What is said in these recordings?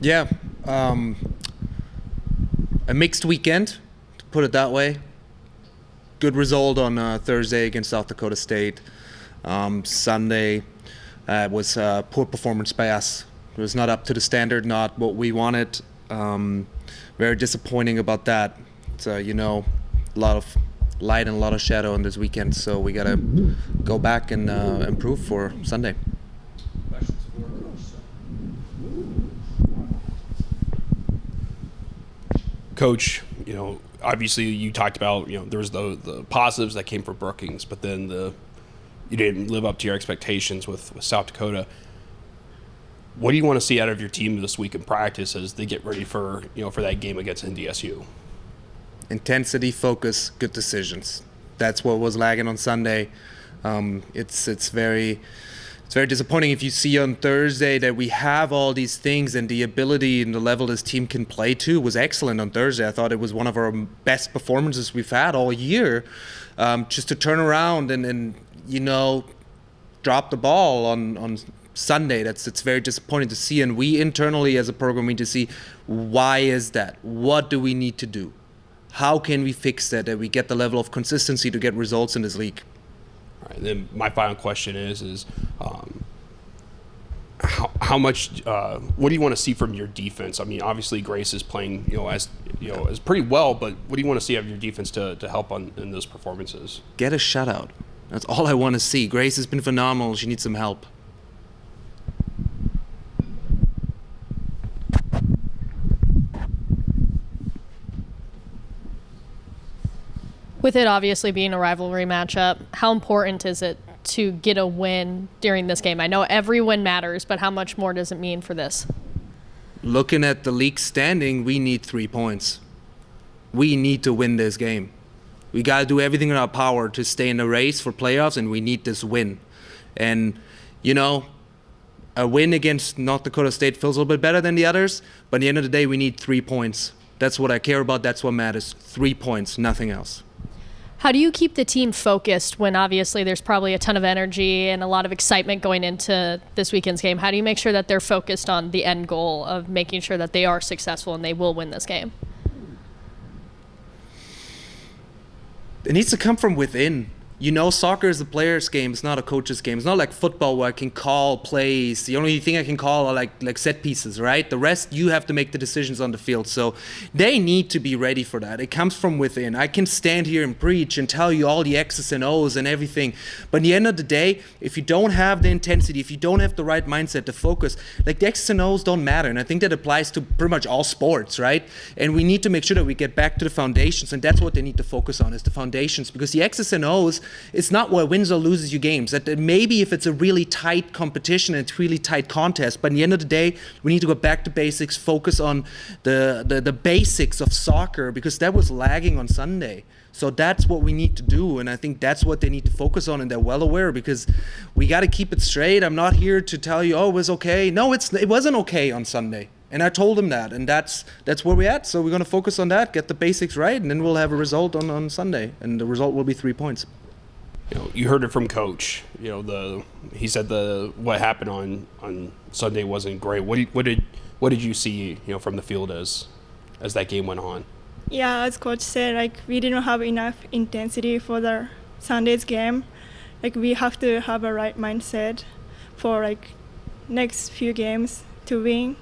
Yeah, a mixed weekend, to put it that way. Good result on Thursday against South Dakota State. Sunday was poor performance by us. It was not up to the standard, not what we wanted. Very disappointing about that. So, a lot of light and a lot of shadow on this weekend, so we got to go back and improve for Sunday. Coach, obviously you talked about, there was the positives that came from Brookings, but then you didn't live up to your expectations with South Dakota. What do you want to see out of your team this week in practice as they get ready for that game against NDSU? Intensity, focus, good decisions. That's what was lagging on Sunday. It's very disappointing if you see on Thursday that we have all these things, and the ability and the level this team can play to was excellent on Thursday. I thought it was one of our best performances we've had all year. Just to turn around and drop the ball on Sunday, it's very disappointing to see. And we internally as a program need to see, why is that? What do we need to do? How can we fix that we get the level of consistency to get results in this league? All right, then my final question is how much what do you want to see from your defense? I mean, obviously Grace is playing as pretty well, but what do you want to see out of your defense to help in those performances? Get a shutout. That's all I want to see. Grace has been phenomenal. She needs some help. With it obviously being a rivalry matchup, how important is it to get a win during this game? I know every win matters, but how much more does it mean for this? Looking at the league standing, we need 3 points. We need to win this game. We got to do everything in our power to stay in the race for playoffs, and we need this win. And, a win against North Dakota State feels a little bit better than the others, but at the end of the day, we need 3 points. That's what I care about. That's what matters. 3 points, nothing else. How do you keep the team focused when obviously there's probably a ton of energy and a lot of excitement going into this weekend's game? How do you make sure that they're focused on the end goal of making sure that they are successful and they will win this game? It needs to come from within. Soccer is a player's game. It's not a coach's game. It's not like football where I can call plays. The only thing I can call are like set pieces, right? The rest, you have to make the decisions on the field. So they need to be ready for that. It comes from within. I can stand here and preach and tell you all the X's and O's and everything. But at the end of the day, if you don't have the intensity, if you don't have the right mindset to focus, the X's and O's don't matter. And I think that applies to pretty much all sports, right? And we need to make sure that we get back to the foundations. And that's what they need to focus on, is the foundations. Because the X's and O's, it's not what wins or loses you games. That maybe if it's a really tight competition and it's really tight contest, but at the end of the day, we need to go back to basics, focus on the basics of soccer, because that was lagging on Sunday. So that's what we need to do, and I think that's what they need to focus on, and they're well aware, because we got to keep it straight. I'm not here to tell you, it was okay. No, it wasn't okay on Sunday. And I told them that, and that's where we're at. So we're going to focus on that, get the basics right, and then we'll have a result on Sunday, and the result will be 3 points. You heard it from Coach. He said what happened on Sunday wasn't great. What did you see from the field as that game went on? Yeah, as Coach said, we didn't have enough intensity for the Sunday's game. We have to have a right mindset for next few games to win.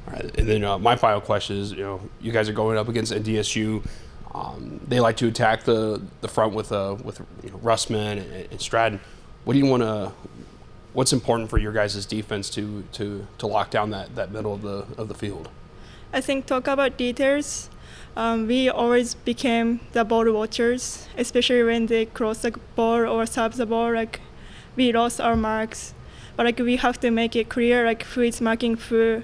All right, and then my final question is, you guys are going up against NDSU. They like to attack the front with Russman and Stratton. What's important for your guys' defense to lock down that middle of the field? I think talk about details. We always became the ball watchers, especially when they cross the ball or serve the ball. We lost our marks, but we have to make it clear who is marking who,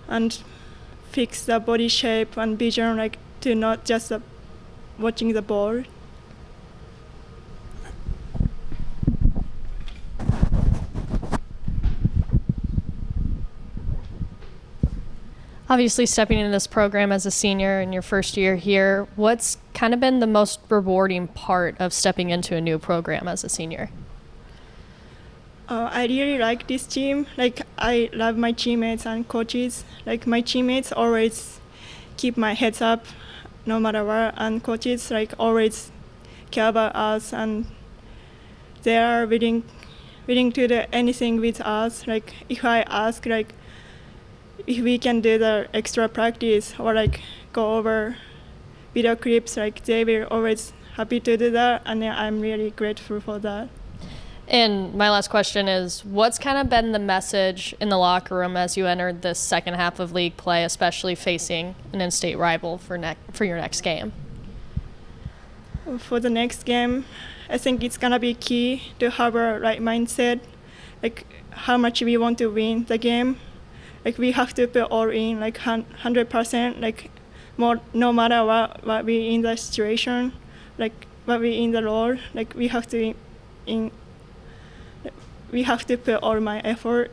and fix the body shape and vision to not just watching the ball. Obviously, stepping into this program as a senior in your first year here, what's kind of been the most rewarding part of stepping into a new program as a senior? I really like this team. Like I love my teammates and coaches. Like my teammates always keep my heads up, no matter what, and coaches like always care about us, and they are willing to do anything with us. Like if I ask like if we can do the extra practice or like go over video clips, like they were always happy to do that, and I'm really grateful for that. And my last question is, what's kind of been the message in the locker room as you entered this second half of league play, especially facing an in-state rival for your next game? For the next game, I think it's gonna be key to have a right mindset, like how much we want to win the game. Like we have to put all in, like 100%, like more, no matter what we in the situation, like what we in the role, like we have to put all my effort